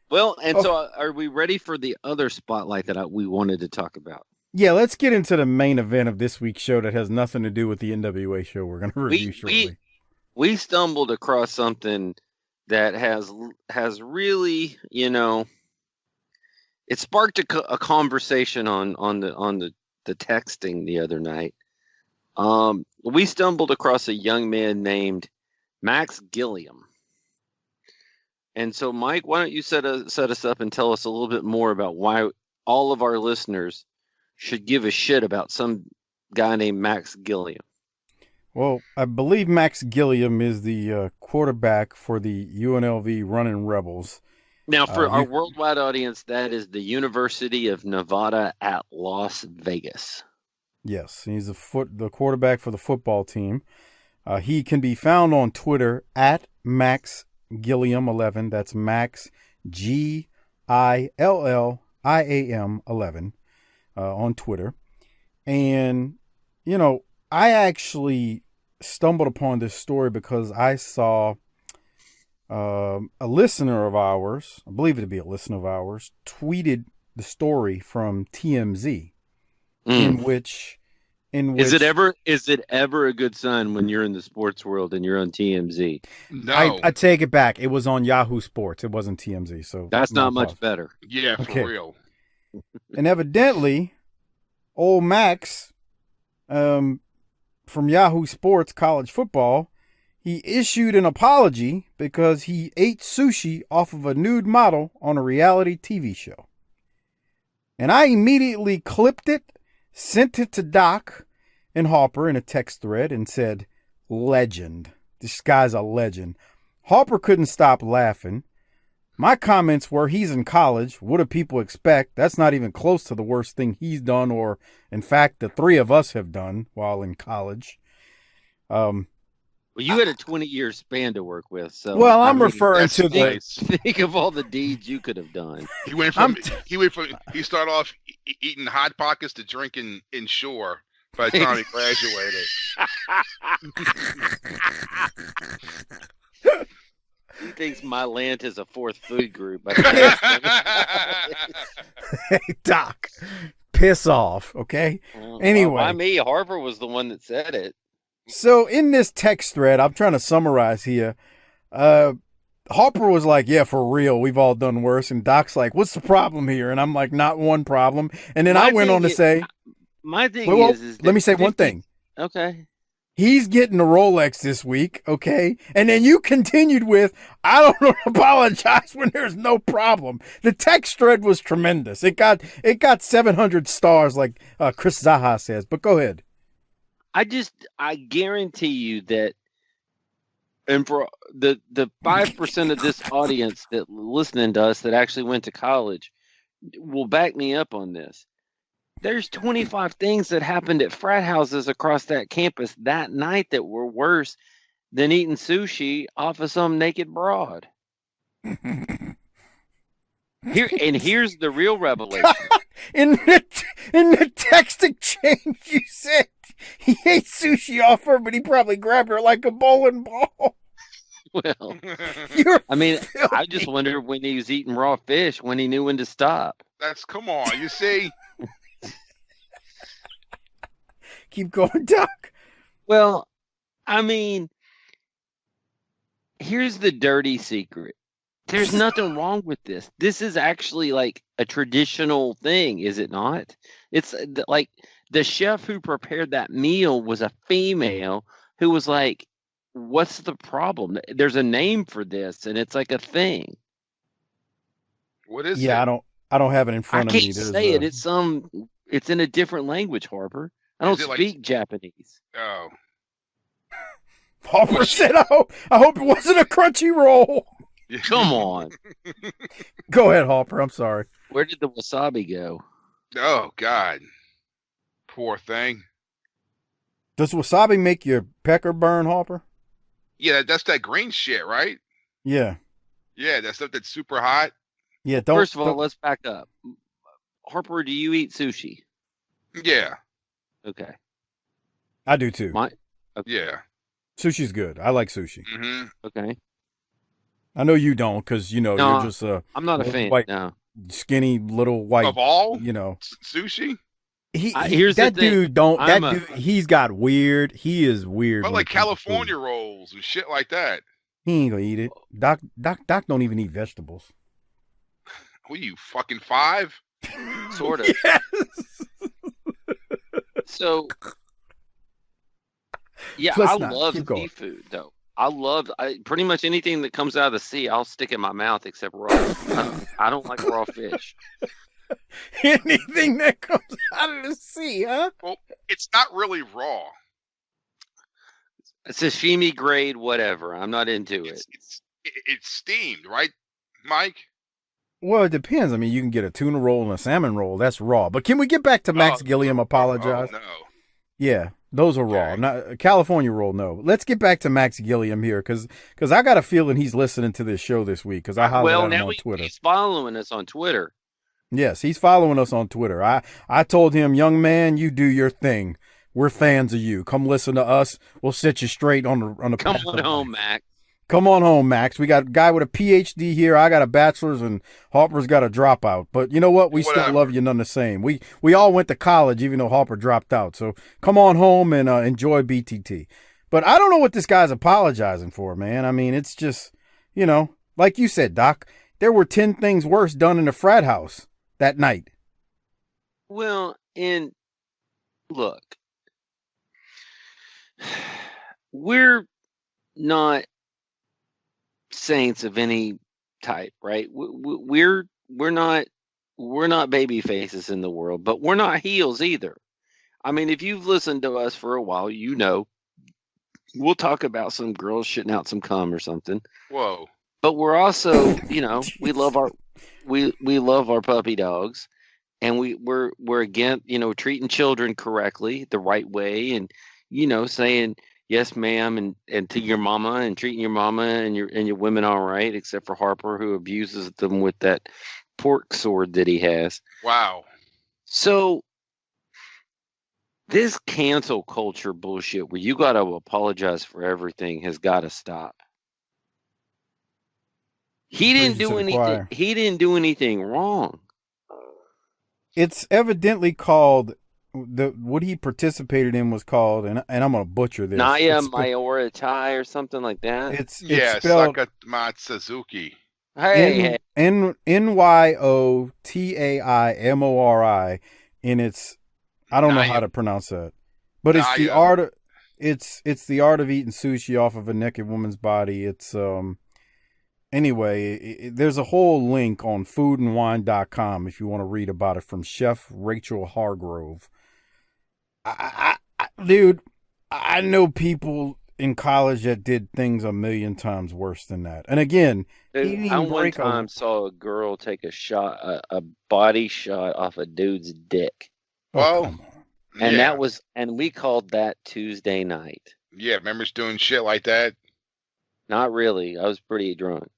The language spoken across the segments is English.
Well, and Oh, so are we ready for the other spotlight that we wanted to talk about? yeah, let's get into the main event of this week's show that has nothing to do with the NWA show we're going to We review we shortly. we stumbled across something that has really, it sparked a conversation on the texting the other night. We stumbled across a young man named Max Gilliam. And so, Mike, why don't you set us up and tell us a little bit more about why all of our listeners should give a shit about some guy named Max Gilliam? Well, I believe Max Gilliam is the quarterback for the UNLV Running Rebels. Now, for our You worldwide audience, that is the University of Nevada at Las Vegas. Yes, he's the quarterback for the football team. He can be found on Twitter at Max Gilliam 11. That's Max Gilliam 11 on Twitter. And I actually stumbled upon this story because I saw a listener of ours, I believe it to be a listener of ours, tweeted the story from TMZ in Mm. which in Is it which ever a good sign when you're in the sports world and you're on TMZ? No. I take it back. It was on Yahoo Sports. It wasn't TMZ. So That's my not much apologies. better. Yeah, for Okay. real. And evidently, old Max, from Yahoo Sports College Football, he issued an apology because he ate sushi off of a nude model on a reality TV show. And I immediately clipped it, sent it to Doc and Harper in a text thread, and said, "Legend. This guy's a legend." Harper couldn't stop laughing. My comments were, he's in college. What do people expect? That's not even close to the worst thing he's done, or in fact, the three of us have done while in college. Um, Well, you had a 20-year span to work with, so well, I I'm mean, referring That's to the. nice. think of all the deeds you could have done. He went I'm from t- he started off eating hot pockets to drinking inshore by the time he graduated. He thinks my land is a fourth food group. Hey, Doc, piss off, okay? Well, by Anyway, me, Harper was the one that said it. so in this text thread, I'm trying to summarize here. Uh, Harper was like, "Yeah, for real, we've all done worse." And Doc's like, "What's the problem here?" And I'm like, "Not one problem." And then I My went on thing to is, say, my thing "Well, is let that me say one 50. thing. Okay. He's getting a Rolex this week, okay?" And then you continued with, "I don't apologize when there's no problem." The text thread was tremendous. It got 700 stars, like Chris Zaha says. But go ahead. I guarantee you that, and for the 5% of this audience that listening to us that actually went to college will back me up on this. There's 25 things that happened at frat houses across that campus that night that were worse than eating sushi off of some naked broad. Here's the real revelation. in the in the text exchange, you said he ate sushi off her, but he probably grabbed her like a bowling ball. Well, You're I mean, I just filthy. wonder when he was eating raw fish when he knew when to stop. That's come on. You see, Keep going, Doc. Well, I mean, here's the dirty secret. There's nothing wrong with this. This is actually like a traditional thing, is it not? It's like the chef who prepared that meal was a female who was like, "What's the problem? There's a name for this, and it's like a thing. what is Yeah, it? I don't have it in I front of me. can't There's say it. a It's in a different language, Harper. I don't Is it like speak Japanese." oh Harper said, I hope it wasn't a crunchy roll. Come on. Go ahead, Harper. I'm sorry. Where did the wasabi go? Oh God, poor thing. Does wasabi make your pecker burn, Harper? Yeah, that's that green shit, right? Yeah. Yeah, that stuff that's super hot. Yeah, First of all, don't let's back up. Harper, do you eat sushi? Yeah, Okay. I do too. My okay. yeah. Sushi's good. I like sushi. Mm-hmm. Okay. I know you don't, because No, you're just I'm not a fan. white, No. skinny little white. Of all sushi, Here's the that thing. dude don't. I'm That a- dude, he's got weird. He is weird. but when like it comes to food. California rolls and shit like that. He ain't gonna eat it. Doc don't even eat vegetables. Who you fucking 5? Sort of. Yes. So, yeah, Let's I not. love Keep going. seafood, though. I pretty much anything that comes out of the sea, I'll stick in my mouth except raw. I don't like raw fish. Anything that comes out of the sea, huh? Well, it's not really raw. Sashimi grade, whatever. I'm not into it. It's steamed, right, Mike? Well, it depends. I mean, you can get a tuna roll and a salmon roll. That's raw. But can we get back to Max Gilliam? Apologize. Oh, no. Yeah, those are raw. Okay. Not California roll. No. Let's get back to Max Gilliam here, because I got a feeling he's listening to this show this week, because I hollered at him on Twitter. He's following us on Twitter. Yes, he's following us on Twitter. I told him, young man, you do your thing. We're fans of you. Come listen to us. We'll set you straight on the Come path on of home, life. Max. Come on home, Max. We got a guy with a PhD here. I got a bachelor's, and Harper's got a dropout. But you know what? We still love you none the same. We all went to college, even though Harper dropped out. So come on home and enjoy BTT. But I don't know what this guy's apologizing for, man. I mean, it's just, like you said, Doc, there were 10 things worse done in the frat house that night. Well, and look, we're not saints of any type, right? We're not baby faces in the world, but we're not heels either. I mean, if you've listened to us for a while, we'll talk about some girls shitting out some cum or something. Whoa! But we're also, we love our puppy dogs, and we're again, treating children correctly, the right way, and saying yes, ma'am, and to your mama, and treating your mama and your women all right, except for Harper, who abuses them with that pork sword that he has. Wow. So this cancel culture bullshit where you got to apologize for everything has got to stop. He didn't do anything. He didn't do anything wrong. It's evidently called what he participated in was called, and I'm gonna butcher this. Naya Mayoratai or something like that. It's spelled Suzuki. Hey, NYOTAIMORI, and it's I don't know how to pronounce that, but it's the art of it's the art of eating sushi off of a naked woman's body. It's anyway, there's a whole link on foodandwine.com if you want to read about it from Chef Rachel Hargrove. Dude, I know people in college that did things a million times worse than that. And again, I one time saw a girl take a body shot off a dude's dick. Well, and we called that Tuesday night. Yeah, members doing shit like that. Not really. I was pretty drunk.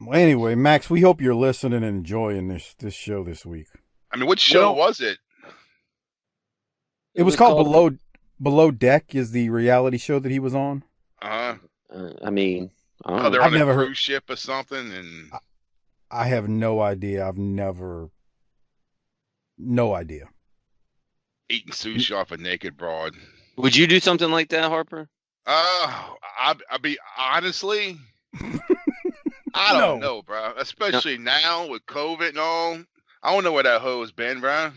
Well, anyway, Max, we hope you're listening and enjoying this show this week. I mean, what show was it? It was called Below Deck is the reality show that he was on. They're I've on never a heard cruise ship or something, and I have no idea. No idea. Eating sushi off a naked broad. Would you do something like that, Harper? I'll be honestly, I don't know, bro. Especially now with COVID and all. I don't know where that hoe's been, bro.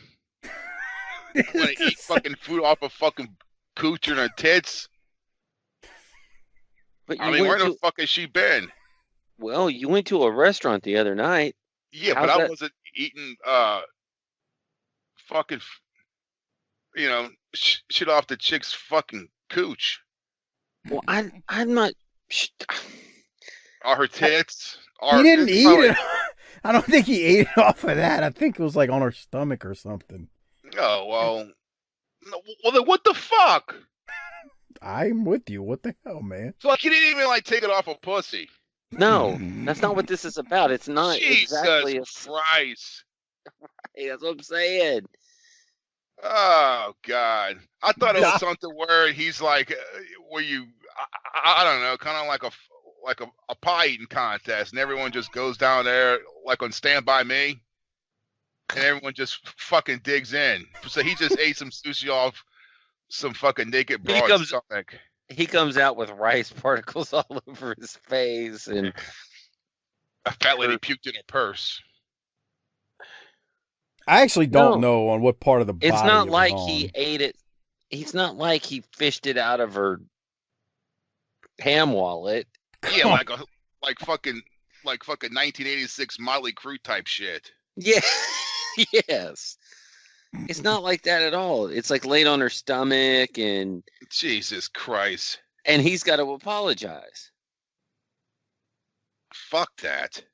I want to eat fucking food off of fucking cooch and her tits. But where the fuck has she been? Well, you went to a restaurant the other night. Yeah, but I wasn't eating fucking shit off the chick's fucking cooch. Well, I'm not. Or her tits. He didn't eat it. I don't think he ate it off of that. I think it was like on her stomach or something. Oh, well. Well, then what the fuck? I'm with you. What the hell, man? So, like, you didn't even, take it off a pussy. No, that's not what this is about. It's not exactly Jesus Christ. Hey, that's what I'm saying. Oh, God. I thought it was something where he's like, I don't know, kind of like a pie eating contest, and everyone just goes down there like on Stand By Me, and everyone just fucking digs in. So he just ate some sushi off some fucking naked broad's stomach. He comes out with rice particles all over his face, and a fat lady puked in her purse. I actually don't know on what part of the body it's not like on. he ate it. It's not like he fished it out of her ham wallet. Yeah, like fucking 1986 Motley Crue type shit. Yeah, yes. It's not like that at all. It's like laid on her stomach, and Jesus Christ. And he's got to apologize. Fuck that.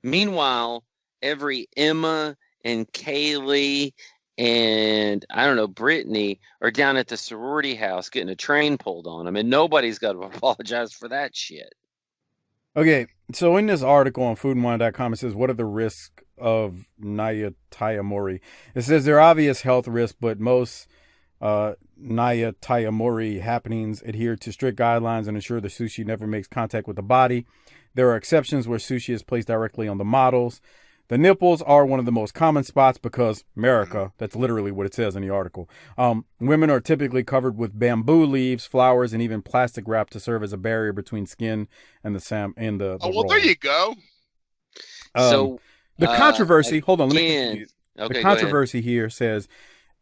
Meanwhile, every Emma and Kaylee and I don't know, Brittany are down at the sorority house getting a train pulled on them, and nobody's got to apologize for that shit. Okay, so in this article on foodandwine.com, it says, what are the risks of Naya-Tayamori? It says there are obvious health risks, but most Naya-Tayamori happenings adhere to strict guidelines and ensure the sushi never makes contact with the body. There are exceptions where sushi is placed directly on the models. The nipples are one of the most common spots because America, that's literally what it says in the article. Women are typically covered with bamboo leaves, flowers, and even plastic wrap to serve as a barrier between skin and the oh, well, roll. There you go. So the controversy, hold on, let me continue. Okay, the controversy here says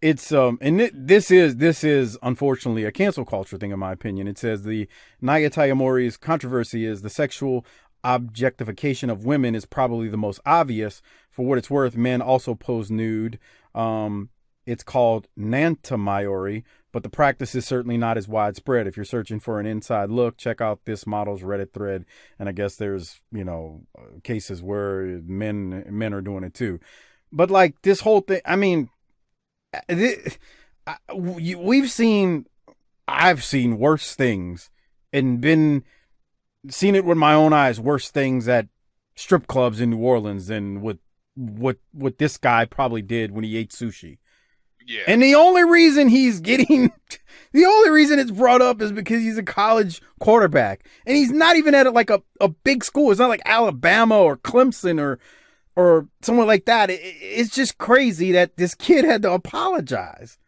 it's and this is unfortunately a cancel culture thing in my opinion. It says the Naya-Tayamori's controversy is the sexual objectification of women is probably the most obvious. For what it's worth, men also pose nude. It's called Nantamayori, but the practice is certainly not as widespread. If you're searching for an inside look, check out this model's Reddit thread, and I guess there's cases where men are doing it too. But like this whole thing, I mean, I've seen worse things and seen it with my own eyes, worse things at strip clubs in New Orleans than what this guy probably did when he ate sushi. Yeah. And the only reason it's brought up is because he's a college quarterback. And he's not even at like a big school. It's not like Alabama or Clemson or somewhere like that. It's just crazy that this kid had to apologize.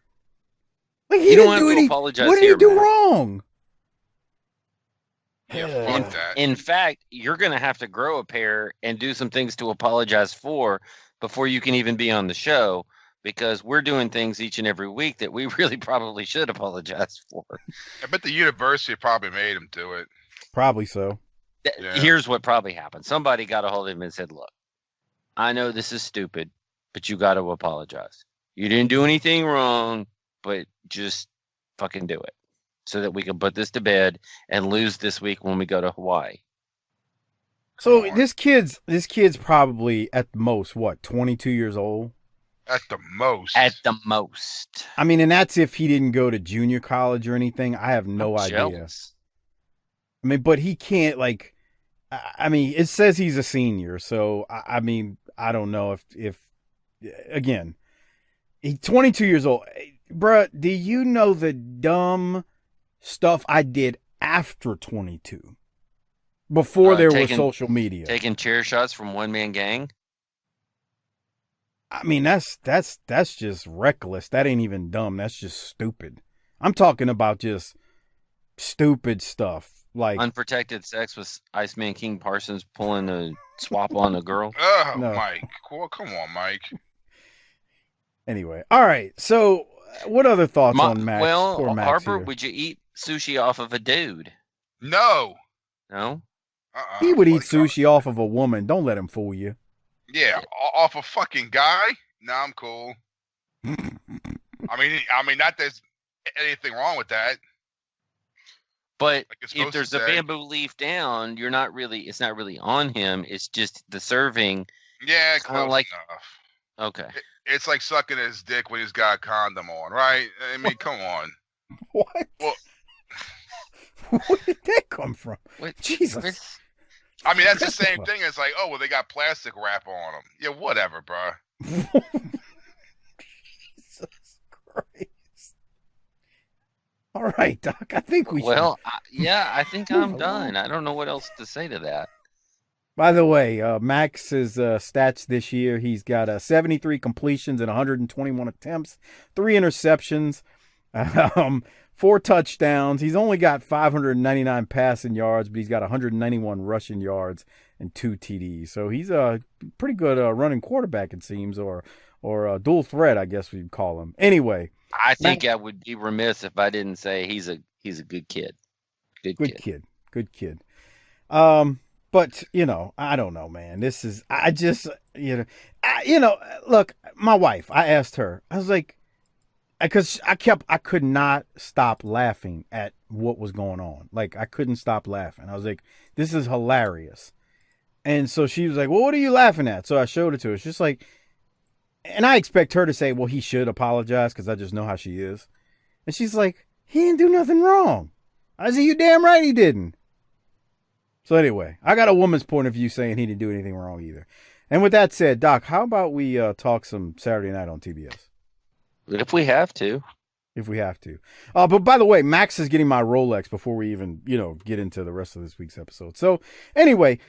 Like he didn't do anything. What did he do wrong? Yeah, in fact, you're going to have to grow a pair and do some things to apologize for before you can even be on the show, because we're doing things each and every week that we really probably should apologize for. I bet the university probably made him do it. Probably so. Yeah. Here's what probably happened. Somebody got a hold of him and said, look, I know this is stupid, but you got to apologize. You didn't do anything wrong, but just fucking do it, so that we can put this to bed and lose this week when we go to Hawaii. So this kid's probably at the most, 22 years old? At the most. At the most. I mean, and that's if he didn't go to junior college or anything. I have no idea. Jealous. I mean, but he can't, like, I mean, it says he's a senior. So, I mean, I don't know if again, he's 22 years old. Bruh, do you know the dumb stuff I did after 22? Before there was social media. Taking chair shots from One Man Gang? I mean, that's just reckless. That ain't even dumb. That's just stupid. I'm talking about just stupid stuff. Like unprotected sex with Iceman King Parsons pulling a swap on a girl? Oh, no. Mike. Well, come on, Mike. Anyway. All right. So, what other thoughts on Max? Well, poor Max Harper, here? would you eat sushi off of a dude? No. No? He would eat sushi off of a woman. Don't let him fool you. Yeah, off a fucking guy? No, I'm cool. I mean, not there's anything wrong with that. But if there's a bamboo leaf down, it's not really on him. It's just the serving. Yeah, close enough. Okay. It's like sucking his dick when he's got a condom on, right? I mean, come on. What? Well, where did that come from? What? Jesus. I mean, that's the same thing as like, oh, well, they got plastic wrap on them. Yeah, whatever, bro. Jesus Christ. All right, Doc. I think we should. Well, I think I'm Move done. along. I don't know what else to say to that. By the way, Max's stats this year, he's got 73 completions and 121 attempts, 3 interceptions, 4 touchdowns. He's only got 599 passing yards, but he's got 191 rushing yards and 2 TDs. So he's a pretty good running quarterback, it seems, or a dual threat, I guess we'd call him. Anyway, I think I would be remiss if I didn't say he's a good kid. Good kid. But I don't know, man. This is look, my wife. I asked her. I was like, because I could not stop laughing at what was going on. Like I couldn't stop laughing. I was like, this is hilarious. And so she was like, well, what are you laughing at? So I showed it to her. It's just like, and I expect her to say, well, he should apologize because I just know how she is. And she's like, he didn't do nothing wrong. I said, you damn right he didn't. So anyway, I got a woman's point of view saying he didn't do anything wrong either. And with that said, Doc, how about we talk some Saturday night on TBS? But if we have to. If we have to. But by the way, Max is getting my Rolex before we even, get into the rest of this week's episode. So anyway,